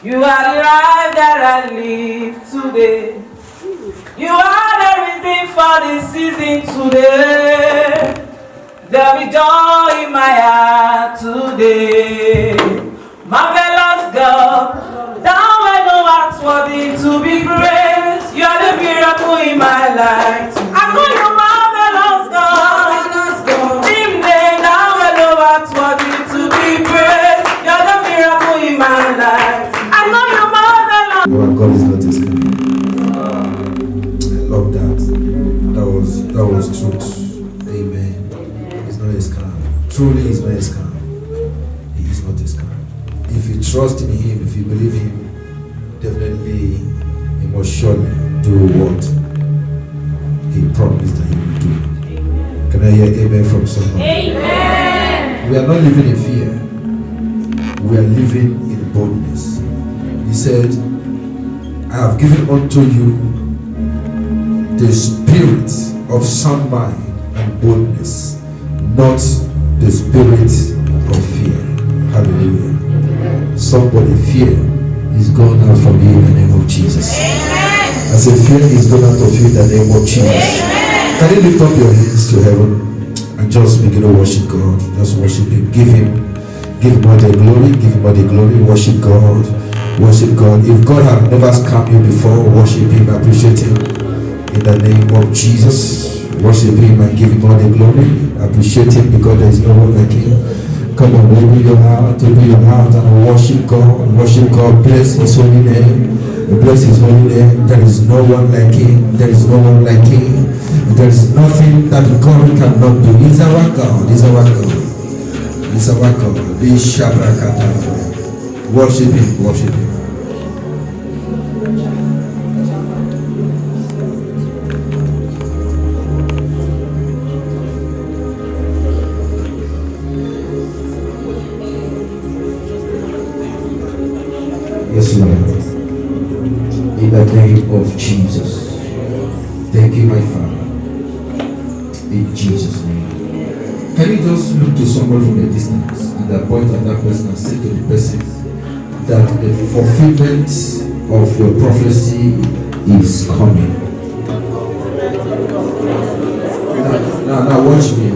You are the life that I live today. You are everything for this season today. There is joy in my heart today. Marvelous God, thou art no heart worthy to be praised. You are the miracle in my life. I know you marvelous God. In name, thou art no heart worthy to be praised. You are the miracle in my life. I know you marvelous. Our God is not his kind. I love that. That was truth. Amen. He's not his kind. Truly, he's not his kind. He is not his kind. If you trust in him, if you believe him, definitely he must surely do what he promised that he will do. Can I hear amen from someone? Amen. We are not living in fear. We are living in boldness. He said, I have given unto you the spirit of sound mind and boldness, not the spirit of fear. Hallelujah. Somebody, fear is gone out from you in the name of Jesus. Amen. I said, fear is gone out of you in the name of Jesus. Amen. Can you lift up your hands to heaven and just begin to worship God? Just worship him. Give him all the glory. Give him all the glory. Worship God. Worship God. If God has never scammed you before, worship him, appreciate him in the name of Jesus. Worship him and give him all the glory. Appreciate him because there is no one like him. Come on, open your heart and worship God. Worship God. Bless his holy name. Bless his holy name. There is no one like him. There is no one like him. There is nothing that God cannot do. He's our God. He's our God. He's our God. Worship him. Worship him. Yes, Lord. In the name of Jesus. Thank you, my Father. In Jesus' name. Can you just look to someone from a distance and point at that person and say to the person that the fulfillment of your prophecy is coming? Now watch me.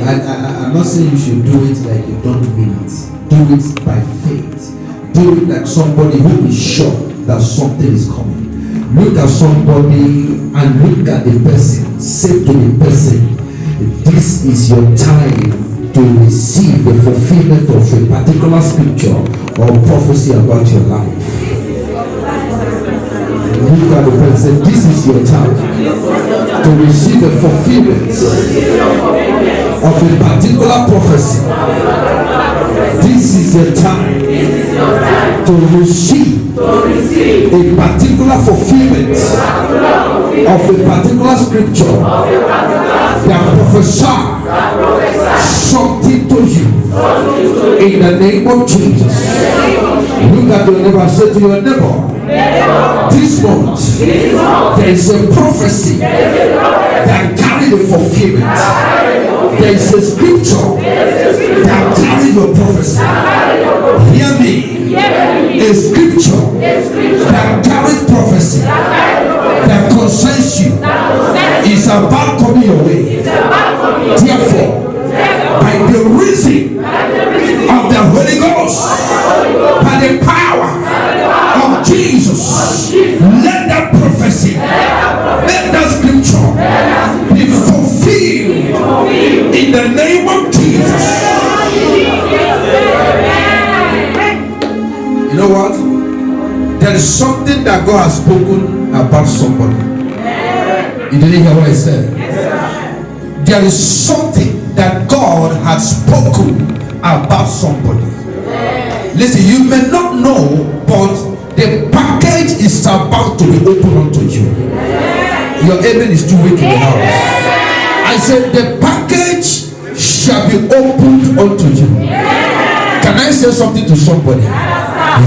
I'm not saying you should do it like you don't mean it. Do it by faith. Do it like somebody who is sure that something is coming. Look at somebody and look at the person. Say to the person, this is your time to receive the fulfillment of a particular scripture or prophecy about your life. Look at the person. This is your time to receive the fulfillment of a particular prophecy. This is your time to receive a particular fulfillment of a particular scripture that prophesy something to you in the name of Jesus. Look at your neighbor and say to your neighbor, this month there is a prophecy that carries the fulfillment. There is a scripture that carries your prophecy. Hear me. A scripture that carries prophecy that concerns you is about coming your way. Therefore, by the reason of the Holy Ghost, by the power of Jesus, let that prophecy, let that scripture be fulfilled in the name of Jesus. You know what? There is something that God has spoken about somebody. You didn't hear what I said? There is something that God has spoken about somebody. Listen, you may not know, but the package is about to be opened unto you. Your amen is too weak in the house. I said the package shall be opened unto you. Can I say something to somebody?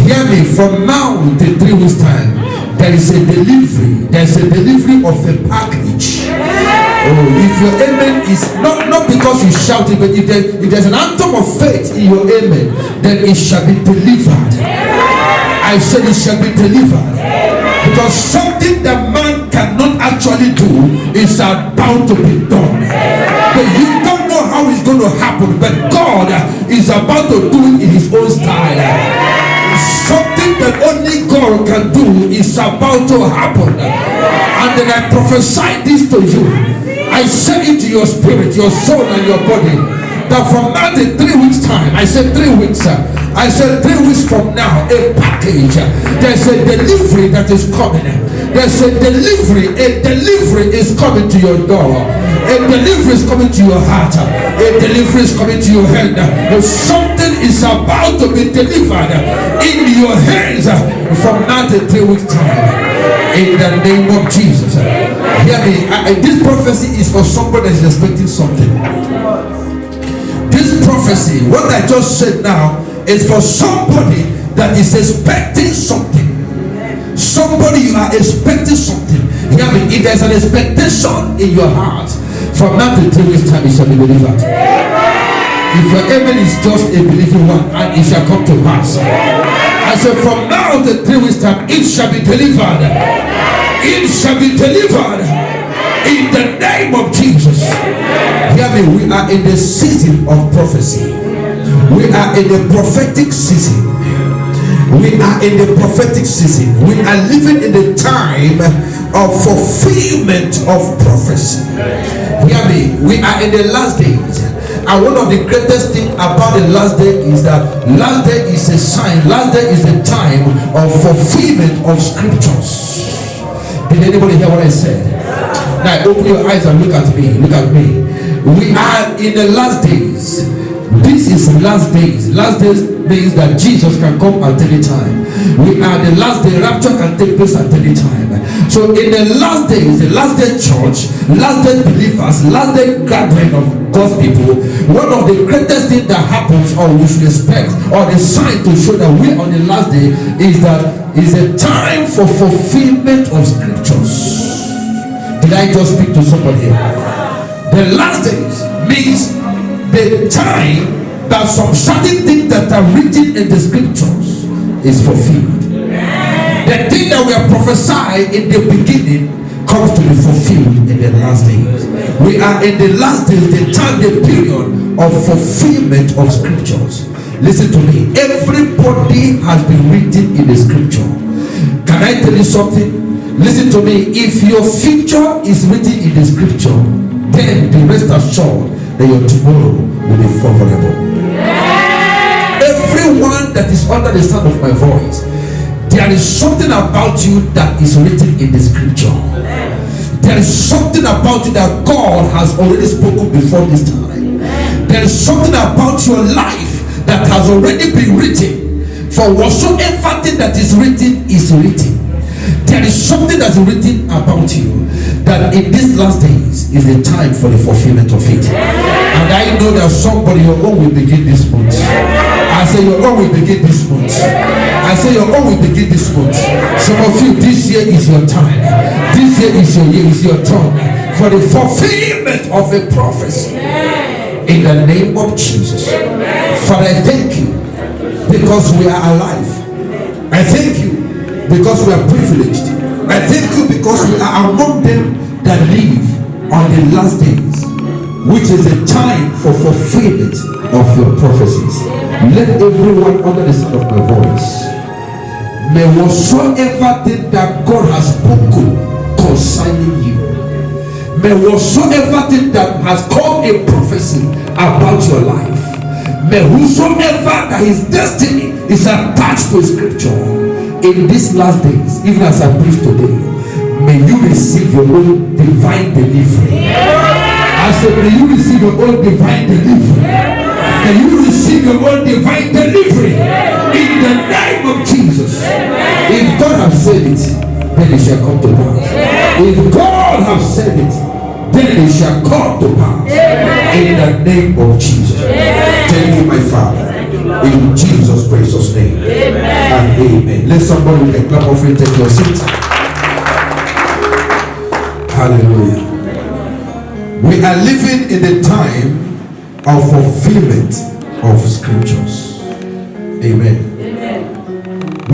Hear me. From now to 3 weeks time, there is a delivery. There is a delivery of a package. Oh, if your amen is not because you shout it, but if there's an anthem of faith in your amen, then it shall be delivered. I I said it shall be delivered. Because something that man cannot actually do is about to be done. But you don't know how it's going to happen, but God is about to do it in his own style. Something that only God can do is about to happen. And then I prophesy this to you. I say it to your spirit, your soul, and your body, that from now to 3 weeks time, I said 3 weeks, I said 3 weeks from now, a package, there's a delivery that is coming. There's a delivery is coming to your door. A delivery is coming to your heart. A delivery is coming to your hand. Something is about to be delivered in your hands from now to 3 weeks time. In the name of Jesus. Hear me. This prophecy is for somebody that is expecting something. This prophecy, what I just said now, is for somebody that is expecting something. Somebody, you are expecting something. Hear me. If there's an expectation in your heart, from now to 3 weeks time, it shall be delivered. If your amen is just a believing one, and it shall come to pass. I said, from now to 3 weeks time, it shall be delivered. It shall be delivered in the name of Jesus. Hear me. We are in the season of prophecy. We are in the prophetic season. We are in the prophetic season. We are living in the time of fulfillment of prophecy. Hear me. We are in the last days. And one of the greatest things about the last day is that last day is a sign. Last day is the time of fulfillment of scriptures. Did anybody hear what I said? Now open your eyes and look at me. Look at me. We are in the last days. This is last days. Last days means that Jesus can come at any time. We are the last day. Rapture can take place at any time. So in the last days, the last day church, last day believers, last day gathering of God's people, one of the greatest things that happens, or we should expect, or the sign to show that we're on the last day, is that it's a time for fulfillment of scriptures. Did I just speak to somebody here? The last days means the time that some certain things that are written in the scriptures is fulfilled. The thing that we are prophesying in the beginning comes to be fulfilled in the last days. We are in the last days, the time, the period of fulfillment of scriptures. Listen to me. Everybody has been written in the scripture. Can I tell you something? Listen to me. If your future is written in the scripture, then be rest assured that your tomorrow will be favorable. Everyone that is under the sound of my voice, there is something about you that is written in the scripture. There is something about you that God has already spoken before this time. There is something about your life that has already been written. For whatsoever thing that is written is written. There is something that's written about you that in these last days is the time for the fulfillment of it. And I know that somebody, your own will begin this month. I say your own will begin this month. I say your own will begin this month. Some of you, this year is your time. This year is your year, is your turn for the fulfillment of a prophecy. In the name of Jesus. Father, I thank you because we are alive. I thank you because we are privileged. I thank you because we are among them that live on the last days, which is a time for fulfillment of your prophecies. Let everyone under the sound of my voice, may whatsoever thing that God has spoken concerning you, may whatsoever thing that has come a prophecy about your life, may whosoever that his destiny is attached to scripture in these last days, even as I preach today, may you receive your own divine delivery. I said, may you receive your own divine delivery. May you receive your own divine delivery in the name of Jesus. If God has said it, then it shall come to pass. If God has said it, then it shall come to pass. In the name of Jesus. Thank you, my Father. In Jesus' precious name. And amen. Let somebody with a clap offering take your seat. Hallelujah. We are living in the time of fulfillment of scriptures. Amen.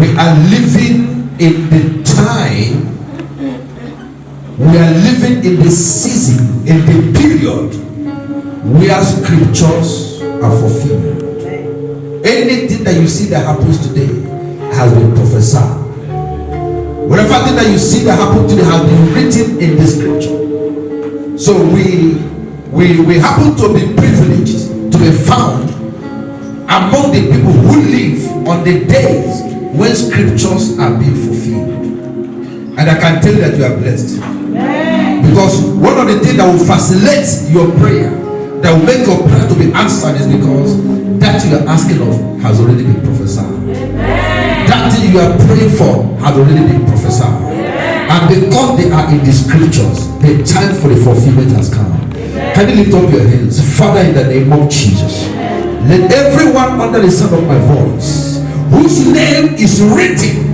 We are living in the time, we are living in the season, in the period where scriptures are fulfilled. Anything that you see that happens today has been prophesied. Whatever thing that you see that happened today has been written in the scripture. So we happen to be privileged to be found among the people who live on the days when scriptures are being fulfilled. And I can tell you that you are blessed. Because one of the things that will facilitate your prayer, that will make your prayer to be answered, is because that you are asking of has already been prophesied. That thing you are praying for has already been prophesied. And because they are in the scriptures, the time for the fulfillment has come. Can you lift up your hands? Father, in the name of Jesus, let everyone under the sound of my voice, whose name is written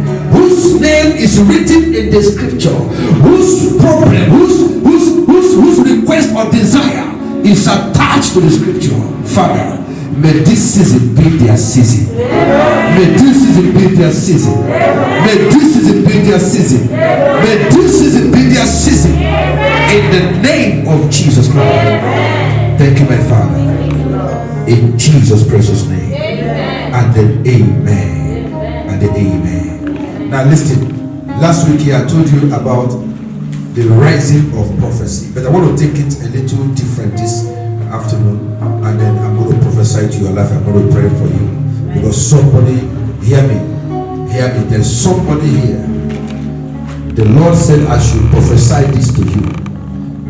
in the scripture, whose problem, whose request or desire is attached to the scripture, Father, may this season be their season. May this season be their season. May this season be their season. May this season be their season. In the name of Jesus Christ. Thank you, my Father. In Jesus' precious name. And then amen. And then amen. Now listen. Last week I told you about the rising of prophecy. But I want to take it a little different this afternoon. And then I'm going to prophesy to your life. I'm going to pray for you. Because somebody, hear me. There's somebody here. The Lord said I should prophesy this to you,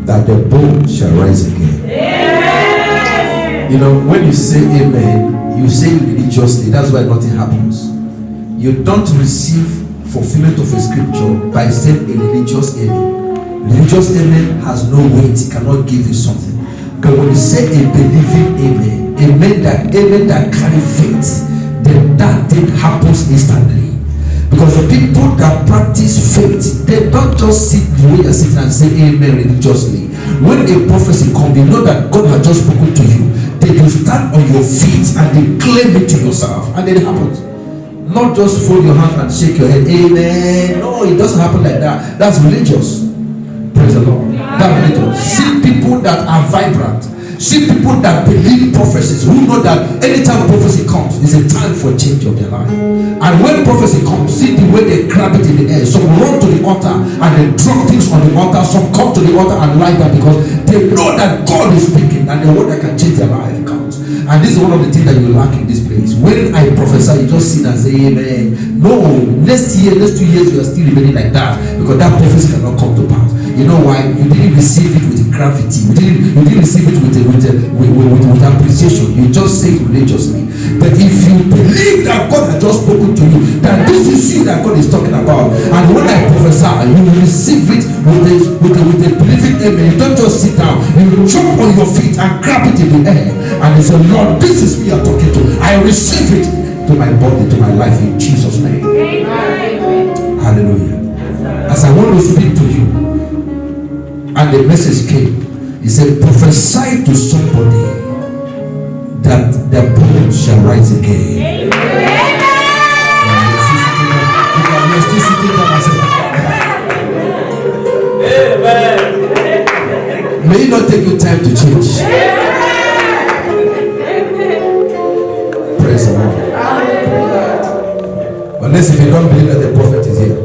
that the bone shall rise again. Amen. You know, when you say amen, you say religiously. That's why nothing happens. You don't receive fulfillment of a scripture by saying a religious amen. Religious amen has no weight. It cannot give you something. Because when you say a believing amen, amen that carry faith, then that thing happens instantly. Because the people that practice faith, they don't just sit the way you're sitting and say amen religiously. When a prophecy comes, you know that God has just spoken to you. Then you stand on your feet and they claim it to yourself, and then it happens. Not just fold your hand and shake your head, amen. No, it doesn't happen like that. That's religious. Praise the Lord. That's religious. See people that are vibrant. See people that believe prophecies, who know that anytime prophecy comes, it's a time for change of their life. And when prophecy comes, see the way they grab it in the air. Some run to the altar and they drop things on the altar. Some come to the altar and lie down because they know that God is speaking and the word that can change their life comes. And this is one of the things that you lack in this place. When I prophesy, you just sit and say amen. No, next 2 years you are still remaining like that, because that prophecy cannot come to pass. You know why? You didn't receive it with gravity. You didn't receive it with appreciation. You just say it religiously. But if you believe that God has just spoken to you, that this is you that God is talking about, and when I prophesy, you will receive it with a believing amen. You don't just sit down. You will jump on your feet and grab it in the air, and you say, Lord, this is me you're talking to. I receive it to my body, to my life, in Jesus' name. Amen. Hallelujah. As I want to speak to you, and the message came, he said, prophesy to somebody that the bone shall rise again. Amen. May it not take you time to change. Praise the Lord. Unless if you don't believe that the prophet is here,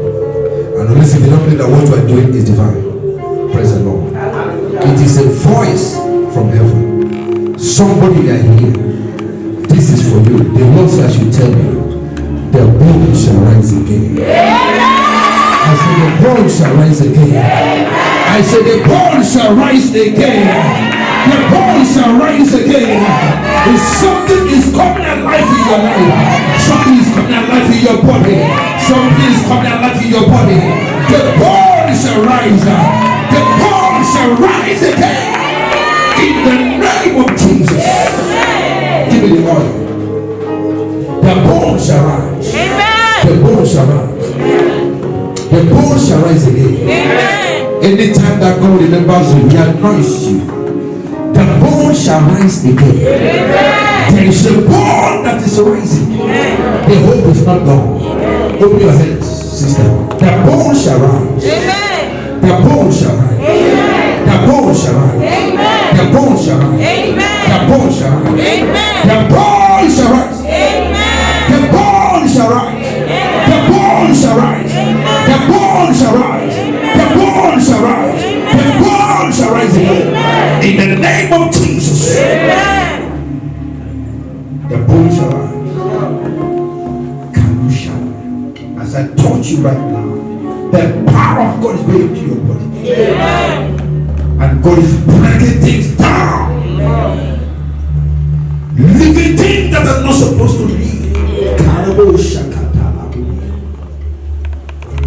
and unless if you don't believe that what you are doing is divine. Praise the Lord. It is a voice from heaven. Somebody that here, this is for you. The Lord said I should tell you, the bone shall rise again. I said the bone shall rise again. I said the bone shall rise again. The bone shall rise again. If something is coming alive in your life, something is coming alive in your body, something is coming alive in your body, the bone shall rise. The bone shall rise again in the name of Jesus. Give me the oil. The bone shall rise. Amen. The bone shall rise. The bone shall rise again. Amen. Anytime that God remembers you, He anoints you. The bone shall rise again. Amen. There is a bone that is rising. Amen. The hope is not gone. Open your hands, sister. The bones shall rise. Amen. The bones shall rise. Amen. The bones shall rise. Amen. The bones shall rise. Amen. The bones shall rise. Amen. The bones shall rise. Amen. The bones shall rise. The bones shall rise. The bones shall rise. The bones shall rise. The bones shall rise again. In the name of Jesus. Amen. The bones shall rise. Can you shout? As I touch you right now, the power of God is going into your body. Amen. And God is breaking things down. Living things that are not supposed to live.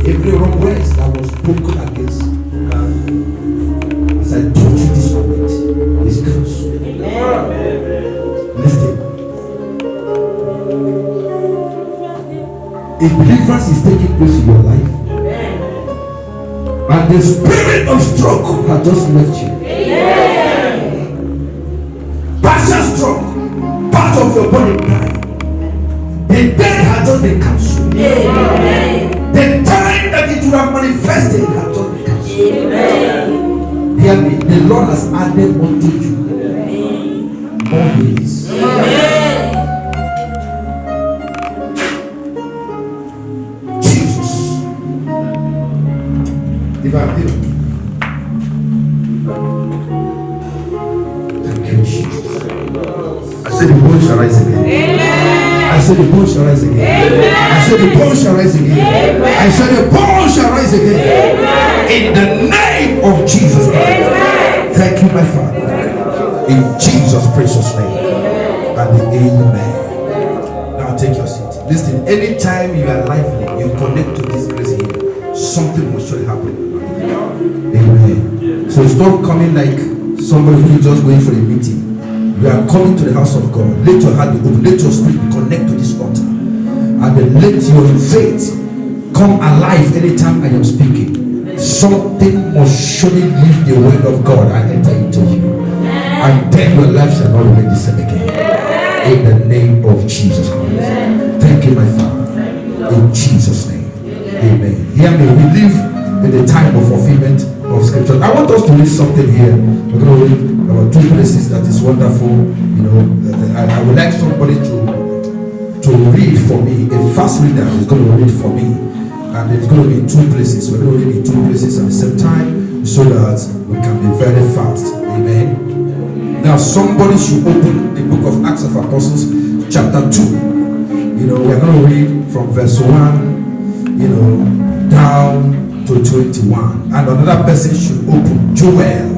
Every wrong words that was spoken against as I touch you this moment is cancelled. Listen. A deliverance is taking place in your life. And the spirit of stroke has just left you. Partial stroke, part of your body died. The dead has just been cancelled. The time that it would have manifested has just been cancelled. Hear me, the Lord has added unto you more days. Jesus. If I feel, thank you, Jesus. I said the bones shall rise again. I said the bones shall rise again. I said the bones shall rise again. I said the bones shall rise again. In the name of Jesus Christ. Thank you, my Father. In Jesus' precious name. And amen. Now take your seat. Listen, anytime you are lively, you connect to this grace here, something will surely happen. Amen. So it's not coming like somebody who is just going for a meeting. You are coming to the house of God. Let your heart be open. Let your spirit connect to this altar. And then let your faith come alive anytime I am speaking. Something must surely leave the word of God and enter into you. And then your life shall not remain the same again. In the name of Jesus Christ. Thank you, my Father. In Jesus' name. Amen. Hear me. We live in the time of fulfillment of scripture. I want us to read something here. We're going to read about two places that is wonderful. You know, I would like somebody to read for me. A fast reader is going to read for me, and it's going to be in two places. We're going to read in two places at the same time so that we can be very fast. Amen. Now somebody should open the book of Acts of Apostles chapter 2. You know, we're going to read from verse 1, you know, down to 21. And another person should open Joel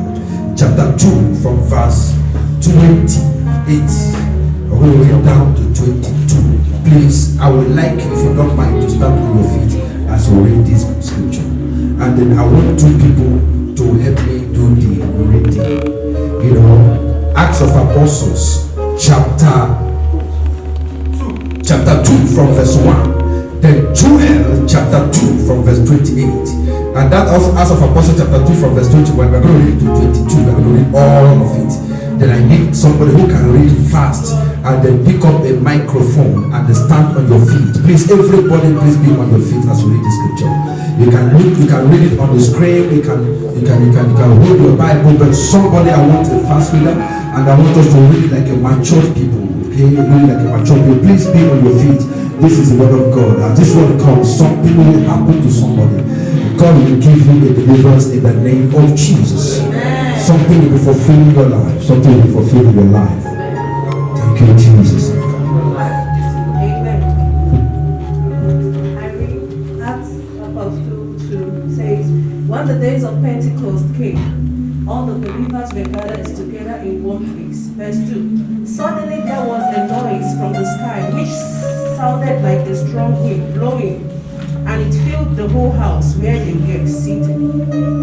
chapter 2 from verse 28. We're going to read down to 22. Please, I would like, if you don't mind, to stand on your feet as we read this scripture. And then I want two people to help me do the reading. You know, Acts of Apostles chapter 2 from verse 1. Then Joel chapter 2 from verse 28. And that also Acts of Apostles chapter 2 from verse 21. We're going to read to 22. We're going to read all of it. Then I need somebody who can read fast and then pick up a microphone and then stand on your feet. Please, everybody, please be on your feet as we read the scripture. You can read it on the screen. You can hold your Bible, but somebody, I want a fast reader, and I want us to read like a mature people. Okay, read like a mature people. Please be on your feet. This is the word of God. As this word comes, something will happen to somebody. God will give you a deliverance in the name of Jesus. Something will be fulfilled in your life. Something will be fulfilled in your life. Thank you, Jesus. Amen. I read Acts Apostle 2 says, when the days of Pentecost came, all the believers were gathered together in one place. Verse 2. Suddenly there was a noise from the sky which sounded like a strong wind blowing, and it filled the whole house where they were seated.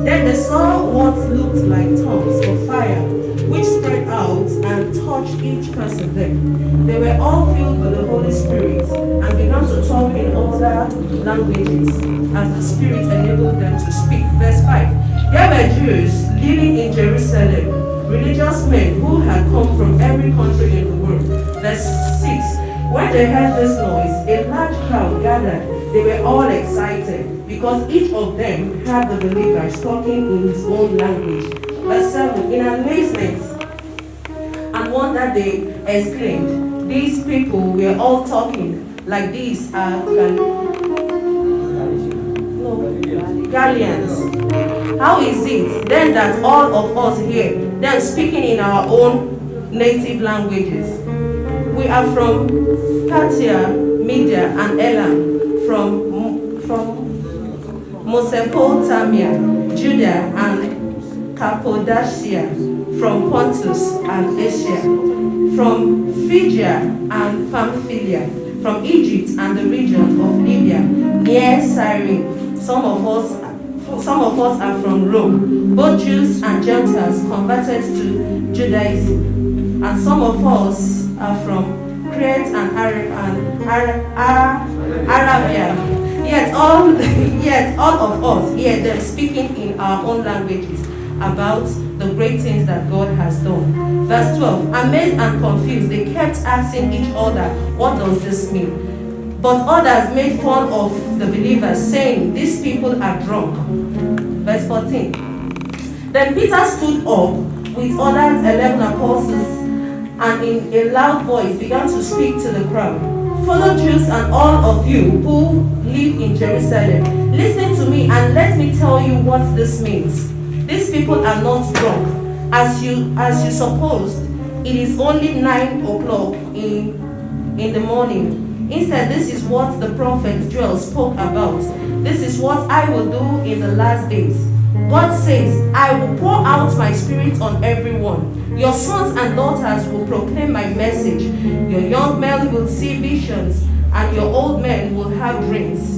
Then they saw what looked like tongues of fire, which spread out and touched each person there. They were all filled with the Holy Spirit and began to talk in other languages as the Spirit enabled them to speak. Verse 5. There were Jews living in Jerusalem, religious men who had come from every country in the world. Verse 6. When they heard this noise, a large crowd gathered. They were all excited because each of them heard the believers talking in his own language. Verse 7, in amazement and wonder they exclaimed, these people were all talking like these are Galileans. How is it then that all of us hear them speaking in our own native languages? We are from Parthia, Media, and Elam, from Mesopotamia, Judea, and Cappadocia, from Pontus and Asia, from Phrygia and Pamphylia, from Egypt and the region of Libya, near Cyrene. Some of us are from Rome, both Jews and Gentiles converted to Judaism, and some of us are from Crete and Arabia. Yet all of us hear them speaking in our own languages about the great things that God has done. Verse 12, amazed and confused, they kept asking each other, what does this mean? But others made fun of the believers, saying, these people are drunk. Verse 14, then Peter stood up with others 11 apostles, and in a loud voice began to speak to the crowd. Fellow Jews and all of you who live in Jerusalem, listen to me and let me tell you what this means. These people are not drunk, as you supposed. It is only 9 o'clock in the morning. Instead, this is what the prophet Joel spoke about. This is what I will do in the last days. God says, I will pour out my spirit on everyone. Your sons and daughters will proclaim my message. Your young men will see visions, and your old men will have dreams.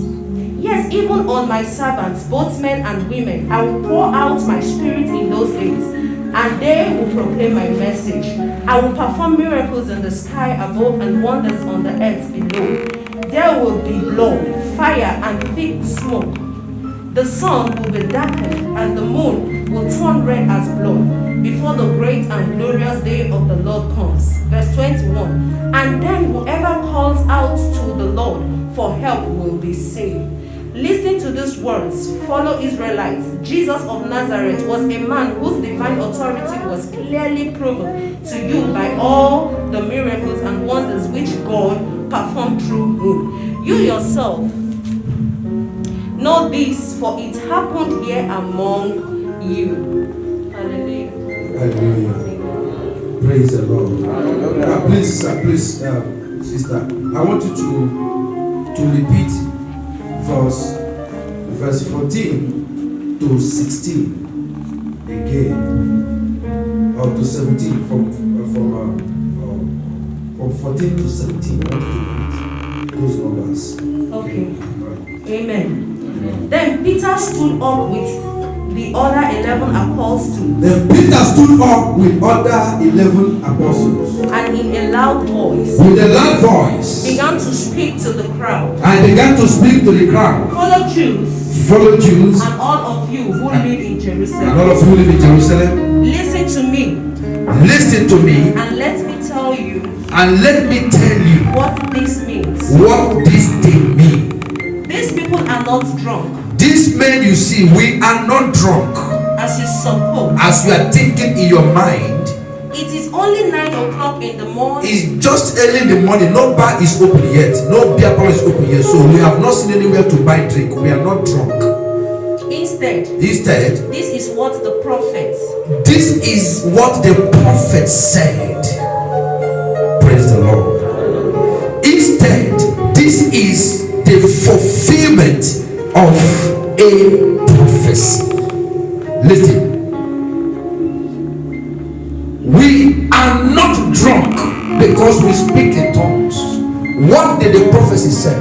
Yes, even on my servants, both men and women, I will pour out my spirit in those days, and they will proclaim my message. I will perform miracles in the sky above and wonders on the earth below. There will be blood, fire, and thick smoke. The sun will be darkened, and the moon will turn red as blood before the great and glorious day of the Lord comes. Verse 21, and then whoever calls out to the Lord for help will be saved. Listen to these words, fellow Israelites. Jesus of Nazareth was a man whose divine authority was clearly proven to you by all the miracles and wonders which God performed through him. You yourself know this, for it happened here among you. Hallelujah. Hallelujah. Praise the Lord. Please, sister, I want you to repeat verse 14 to 16 again, or to 17, from 14 to 17. Those numbers. Okay. Amen. Then Peter stood up with the other 11 apostles. And in a loud voice, began to speak to the crowd. Fellow Jews, and all of you who live in Jerusalem. Listen to me. And let me tell you. What this means. These people are not drunk. These men you see, we are not drunk. As you suppose. As you are thinking in your mind. It is only 9 o'clock in the morning. It's just early in the morning. No bar is open yet. No beer parlor is open yet. So we have not seen anywhere to buy drink. We are not drunk. Instead, this is what the prophets. This is what the prophet said. Praise the Lord. Instead, this is the fulfillment of a prophecy. Listen. We are not drunk because we speak in tongues. What did the prophecy say?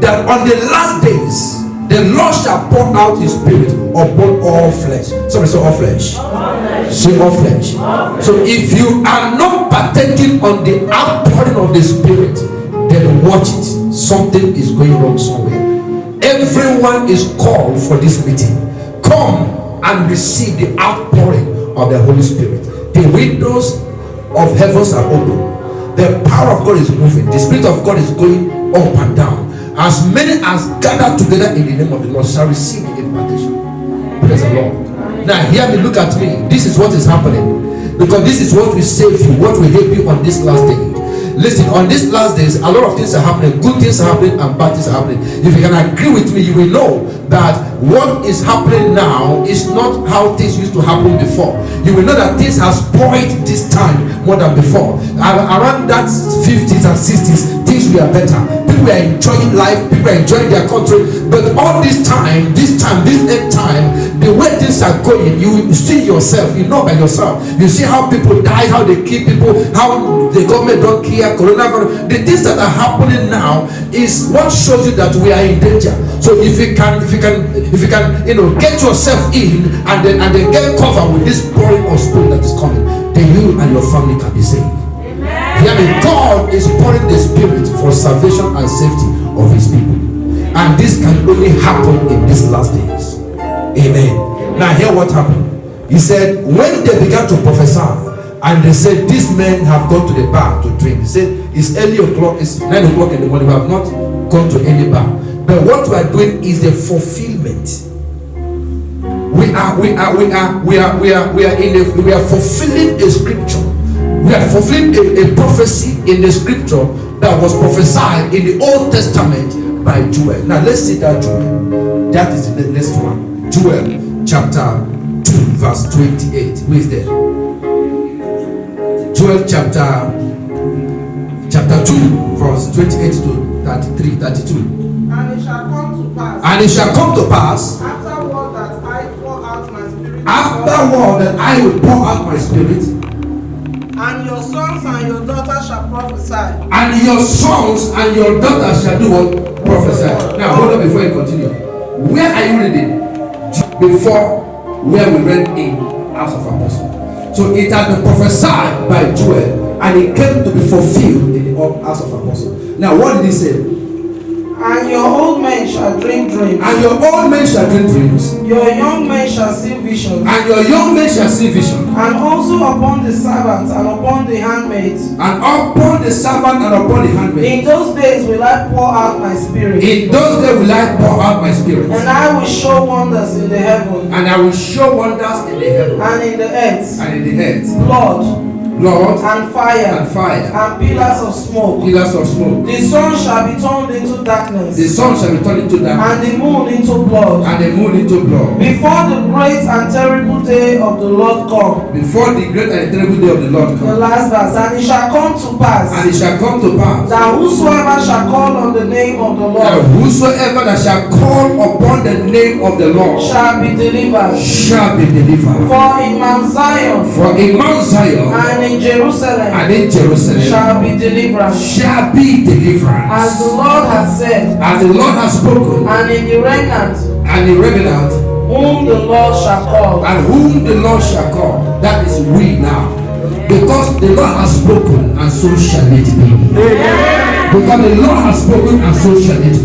That on the last days, the Lord shall pour out his spirit upon all flesh. Somebody say all flesh. Say all flesh. So if you are not partaking on the outpouring of the spirit, then watch it. Something is going wrong somewhere. Everyone is called for this meeting. Come and receive the outpouring of the Holy Spirit. The windows of heavens are open. The power of God is moving. The Spirit of God is going up and down. As many as gather together in the name of the Lord shall receive the impartation. Praise the Lord. Now hear me, look at me. This is what is happening. Because this is what will save you, what will help you on this last day. Listen, on these last days, a lot of things are happening. Good things are happening and bad things are happening. If you can agree with me, you will know that what is happening now is not how things used to happen before. You will know that things have spoiled this time more than before. Around that 50s and 60s, things were better. People are enjoying life, people are enjoying their country. But all this time, this end time, the way things are going, you see yourself, you know by yourself. You see how people die, how they kill people, how the government don't care, coronavirus. The things that are happening now is what shows you that we are in danger. So if you can, get yourself in and then get covered with this pouring of spirit that is coming, then you and your family can be saved. Hear me, God is pouring the Spirit for salvation and safety of His people, and this can only happen in these last days. Amen. Now hear what happened. He said when they began to prophesy, and they said these men have gone to the bar to drink. He said it's early o'clock, it's 9 o'clock in the morning. We have not gone to any bar, but what we are doing is the fulfillment. We are fulfilling a scripture. We are fulfilling a prophecy in the scripture that was prophesied in the Old Testament by Joel. Now let's see that Joel. That is the next one. Joel chapter 2 verse 28. Who is there? Joel chapter 2 verse 28 to 33, 32. And it shall come to pass. And it shall come to pass. Afterward that I pour out my spirit. Afterward that I will pour out my spirit. And your sons and your daughters shall prophesy. And your sons and your daughters shall do what? Prophesy. Now hold on before you continue. Where are you reading? Before where we read in Acts of Apostles. So it has been prophesied by Joel, and it came to be fulfilled in the Acts of Apostles. Now what did he say? And your old men shall dream dreams. And your old men shall dream dreams. Your young men shall see visions. And your young men shall see visions. And also upon the servants and upon the handmaids. And upon the servant and upon the handmaid. In those days will I pour out my spirit. In those days will I pour out my spirit. And I will show wonders in the heaven. And I will show wonders in the heaven. And in the earth. And in the earth. Blood and fire and pillars of smoke. The sun shall be turned into darkness. The sun shall be turned into darkness. And the moon into blood. And the moon into blood. Before the great and terrible day of the Lord come. Before the great and terrible day of the Lord come. The last verse. And it shall come to pass. And it shall come to pass. That whosoever shall call on the name of the Lord. That whosoever that shall call upon the name of the Lord. Shall be delivered. Shall be delivered. For in Mount Zion. For in Mount Zion. And in Jerusalem. And in Jerusalem. Shall be deliverance. Shall be deliverance. As the Lord has said. As the Lord has spoken. And in the remnant. And the remnant. Whom the Lord shall call. And whom the Lord shall call. That is we now. Because the Lord has spoken, and so shall it be. Because the Lord has spoken, and so shall it be.